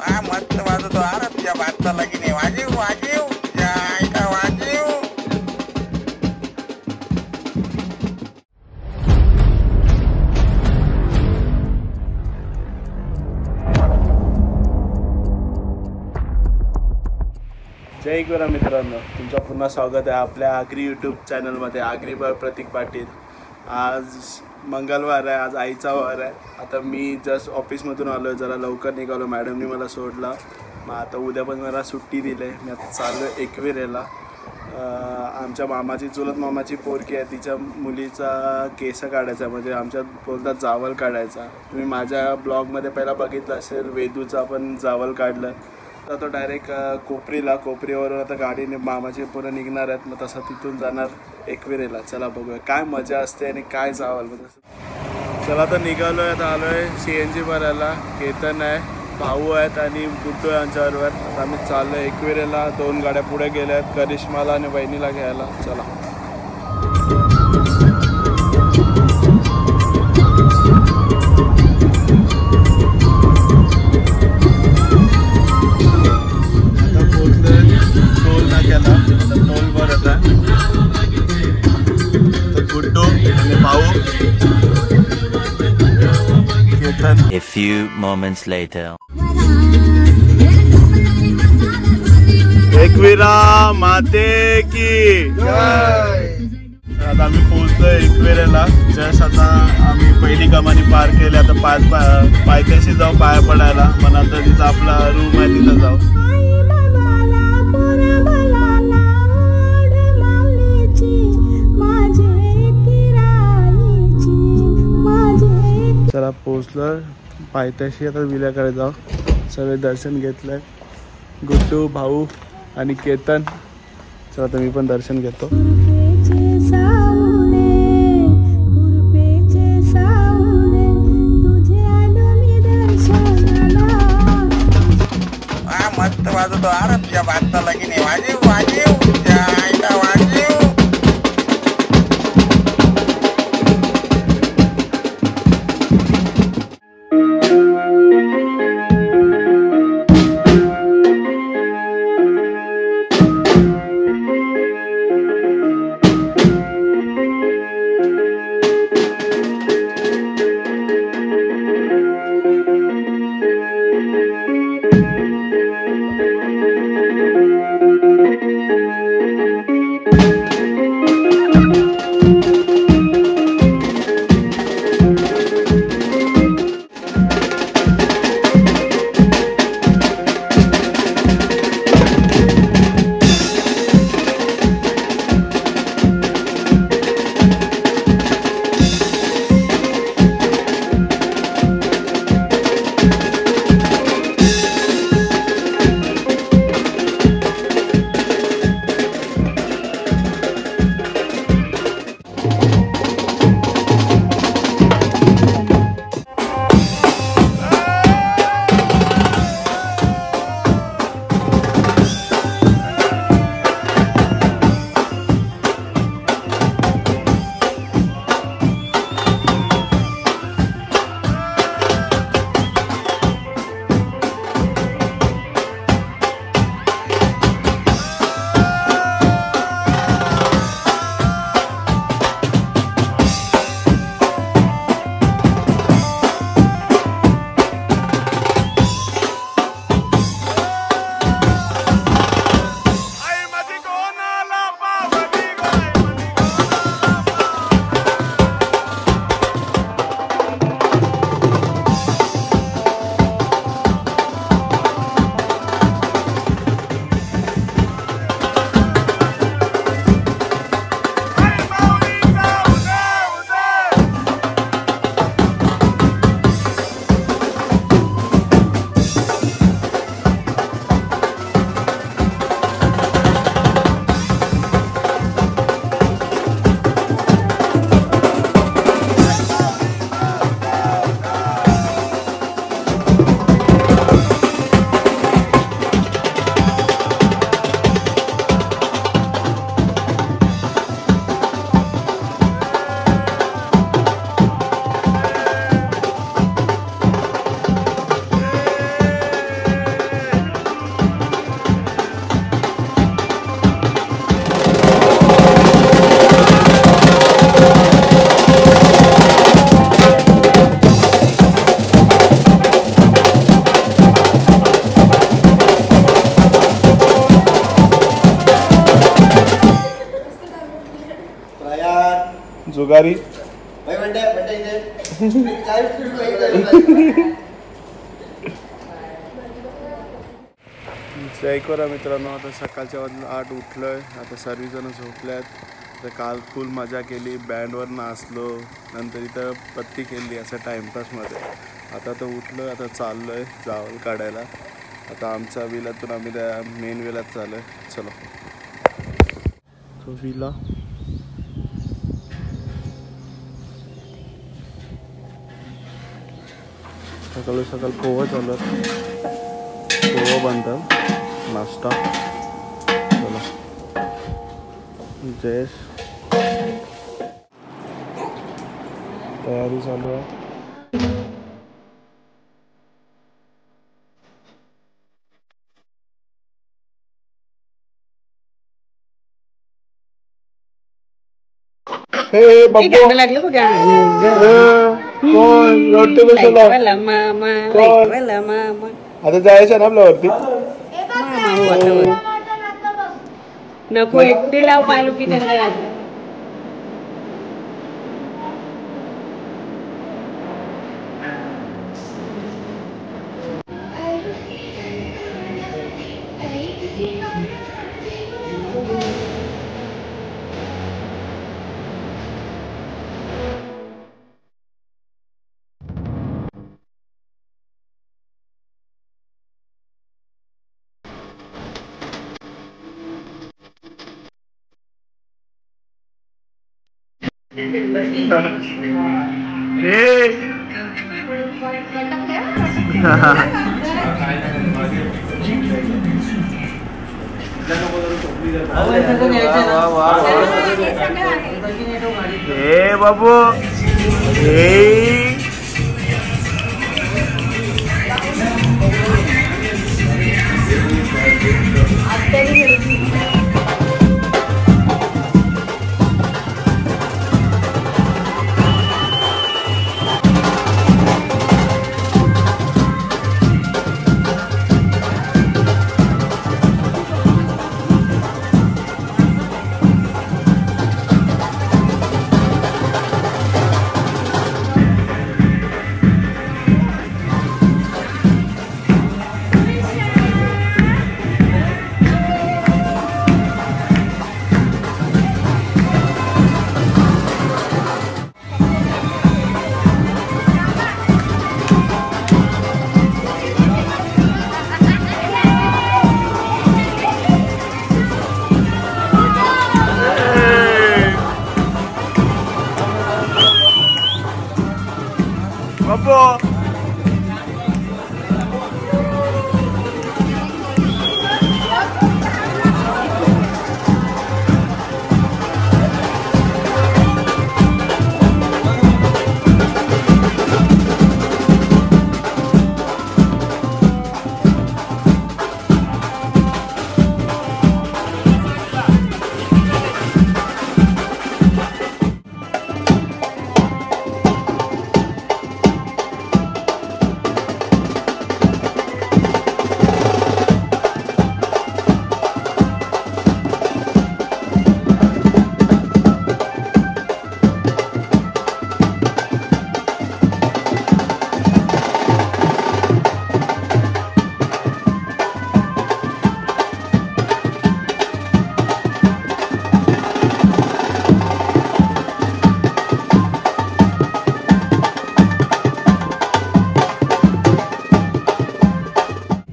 मस्त वाजवतो. अरे तुझ्या बादशाला की नाही, वाजीव वाजीव आईला वाजीव. जय गुरु मित्रांनो, तुमचं पुन्हा स्वागत आहे आपल्या आगरी यूट्यूब चॅनलमध्ये. आगरी बाय प्रतीक पाटील. आज मंगळवार आहे, आज आईचा वार आहे. आता मी जस्ट ऑफिसमधून आलो आहे, जरा लवकर निघालो. मॅडमनी मला सोडला. मग आता उद्या पण मला सुट्टी दिली आहे. मी आता चाललो आहे एकविरेला. आमच्या मामाची, चुलत मामाची पोरकी आहे, तिच्या मुलीचा केस काढायचा, म्हणजे आमच्यात बोलतात जावल काढायचा. तुम्ही माझ्या ब्लॉगमध्ये पहिला बघितलं असेल, वेदूचा पण जावल काढलं. तर तो डायरेक्ट कोपरीवरून आता गाडीने मामाचे पुढं निघणार आहेत. मग तसा तिथून जाणार एकविरेला. चला बघूया काय मजा असते आणि काय जावल. मग तसं चला तर निघालो आहे. आता आलो आहे CNG भरायला. केतन आहे, भाऊ आहेत आणि गुड्डू आहे आमच्याबरोबर. आता आम्ही चाललो आहे एकविरेला. 2 गाड्या पुढे गेल्या आहेत, करिश्माला आणि बहिणीला घ्यायला. चला टोल नाक्याला. टोल भरत आहे. तर गुड्डू आणि भाऊ, Ketan. A few moments later. Ekvira माते की जय. आता आम्ही पोहोचलोय एकविरेला. जस्ट आता आम्ही पहिली कमानी पार केली. आता पायथ्याशी जाऊ पाया पडायला. मग आता तिथं आपला रूम आहे, तिथं जाऊ. चला पोचलो पायथ्याशी. आता विल्याकडे जाऊ. सगळे दर्शन घेतलंय. गुड्डू, भाऊ आणि केतन. चला आता मी पण दर्शन घेतो. मस्त वाजवतो. अरे तुझ्या बादशाला की नाही, वाजीव वाजीव आईला वाजीव. जुगारी जय करा मित्रांनो. आता सकाळच्या 8 उठलोय. आता सर्वजण झोपल्यात. तर काल फुल मजा केली, बँडवर नाचलो, नंतर इथं पत्ती केली असं टाइमपासमध्ये. आता तर उठलो, आता चाललोय जावळ काढायला. आता आमच्या विलातून आम्ही त्या मेन विलात चाललोय. चलो तो विला सकाळी सकाळ पोहा चालू, पोहा बनतात नाश्ता. चला जयेश तयारी चालू आहे. हे बाबा लागलं बघा. कोण रडते कशाला? आता जायचं ना आपल्या वरती. नको एकटे लाव पाहिलं की त्यांना. हे बाबू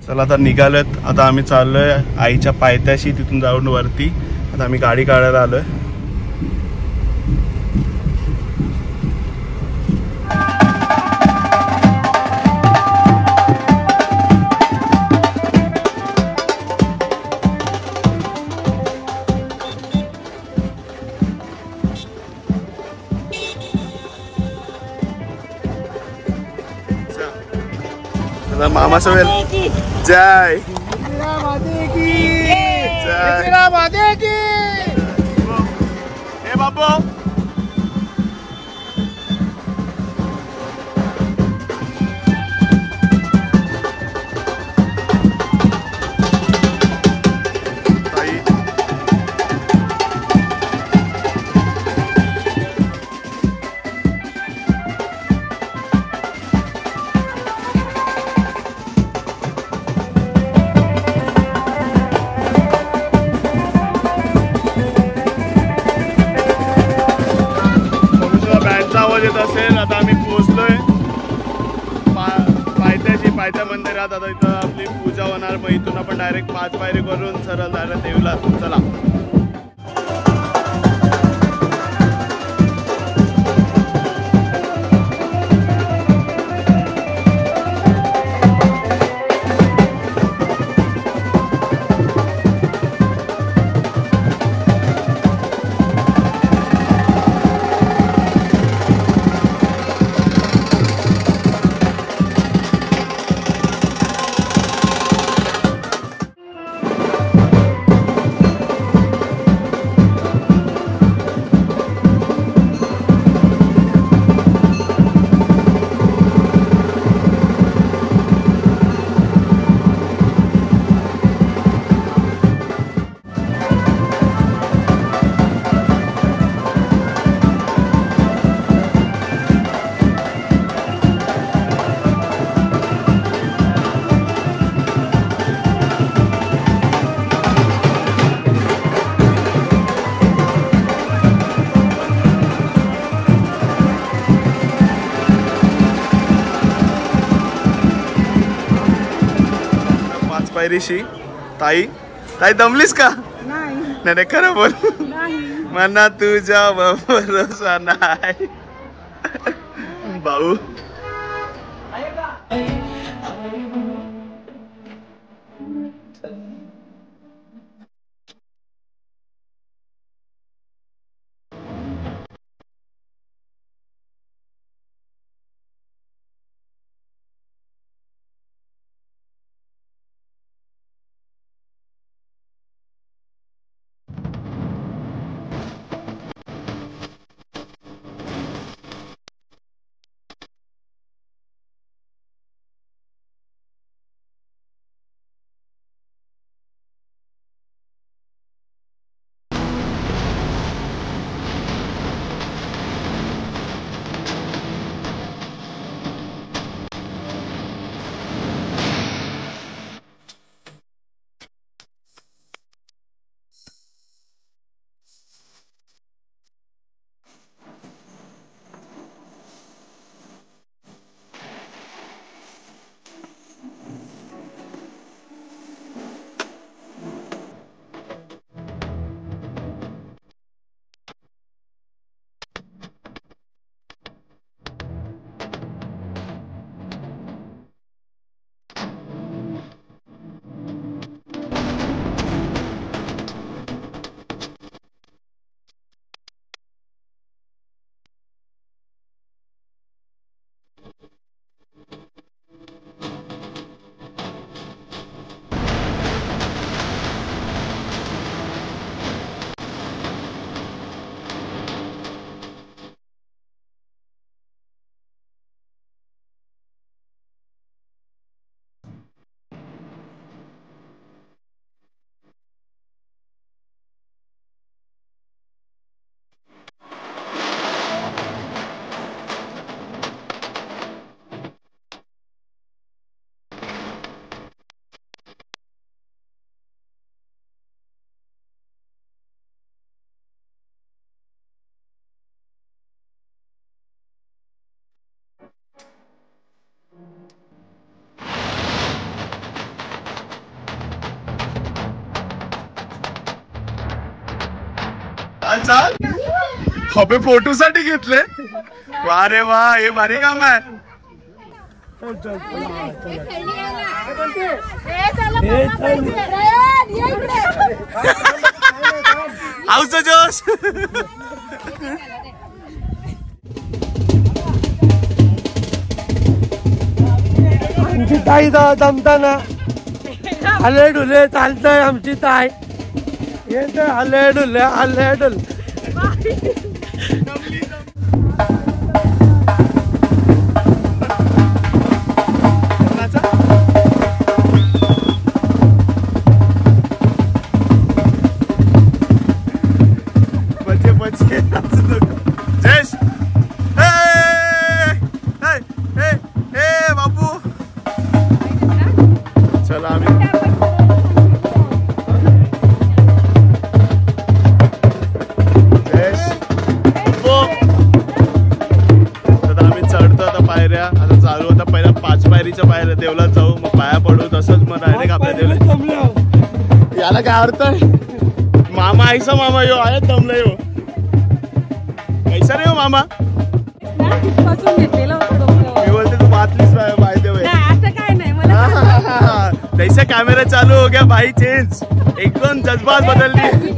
चला आता निघालोत. आता आम्ही चाललोय आईच्या पायथ्याशी, तिथून जाऊन वरती. आता आम्ही गाडी काढायला आलोय. मामा सवेल जय हे बाबू मंदिरात आता इथं आपली पूजा होणार, मग इथून आपण डायरेक्ट 5 पायरी करून सरळ जायला देवीला. चला. पायरीशी ताई ताई दमलीस का? नाही खरं बोल. मना तुझ्या भरोसा नाही भाऊ. चाल हबे फोटो साठी घेतले. वा रे वा, हे भारी काम आहे. आऊचं जोश. आमची ताई जमताना हले डुले चालतंय. आमची ताई येत हले डुले हले डुले. जयेश बाबू चला आम्ही जयेश आता आम्ही चढतो आता पायऱ्या. आता चालू आता पहिल्या 5 पायरीच्या पायऱ्या देवलात जाऊ. मग पाया पडू तसंच मग डायरेक्ट आपल्या देवले. याला काय अर्थ आहे? मामा आईसा मामा यो आहे दमला यो कैसा रे हो मामा. मी बोलते तू बातलीच पाहिजे असं काय नाही मला. तैसा कॅमेरा चालू हो गया भाई चेंज एकदम जज्बात बदलली.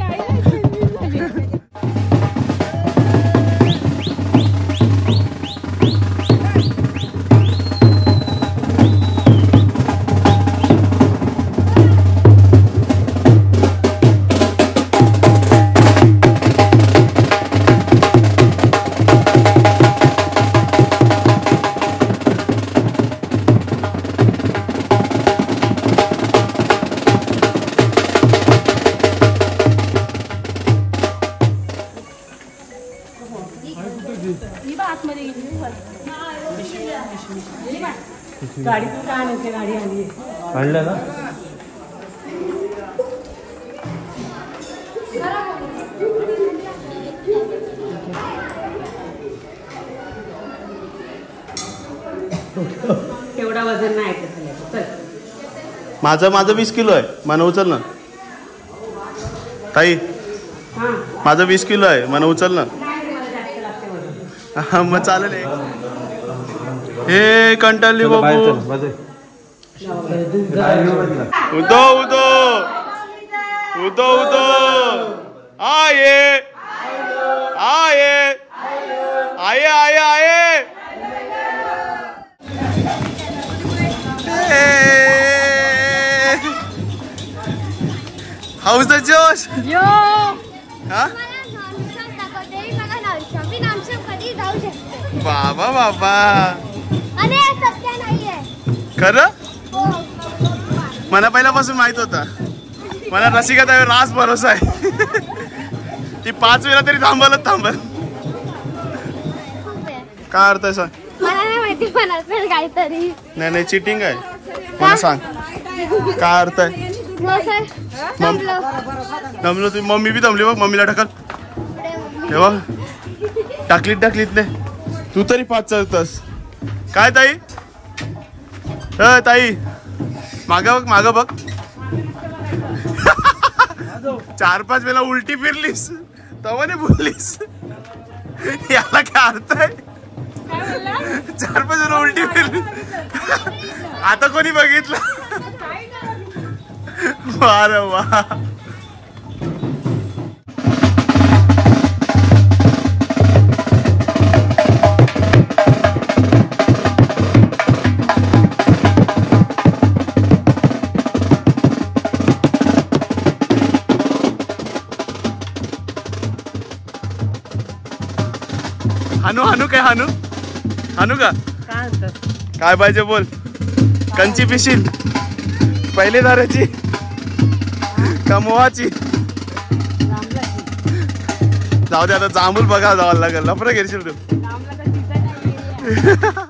गाडीतून काय नसते गाडी आली आणलं ना. तेवढा वजन नाही चल. माझं 20 किलो आहे मला उचल ना ताई. माझं 20 किलो आहे मला उचल ना. मग चालेल. हे कंटाळली बाबू. उदो उदो उदो उदो आये आये आये आये आये. हाऊस द जोश यो हा. बाबा बाबा खरं मला पहिल्यापासून माहित होता. मला रसिकाताईवर रास भरोसा आहे. ती 5 वेळा तरी थांबवत काय अर्थ आहे सांग. मला नाही माहिती पण असेल काहीतरी. नाही चिटिंग आहे. मला सांग काय अर्थ आहे. दमलो तुम्ही. मम्मी बी दमली बघ. मम्मीला ढकल. हे बघ टाकलीत ने. तू तरी 5 चढतस काय ताई. ताई माग बघ. 4-5 वेळा उलटी फिरलीस तेव्हा नाही बोललीस. याला काय अर्थ आहे. 4-5 वेळा उलटी फिरली. आता कोणी बघितलं. वारे वा. हानू काय हानू का काय पाहिजे बोल. कंची पिशील पहिले धाराची का मोहाची. जाऊ दे आता जांभूल बघा जावं लागेल. लफडं घेशील तू.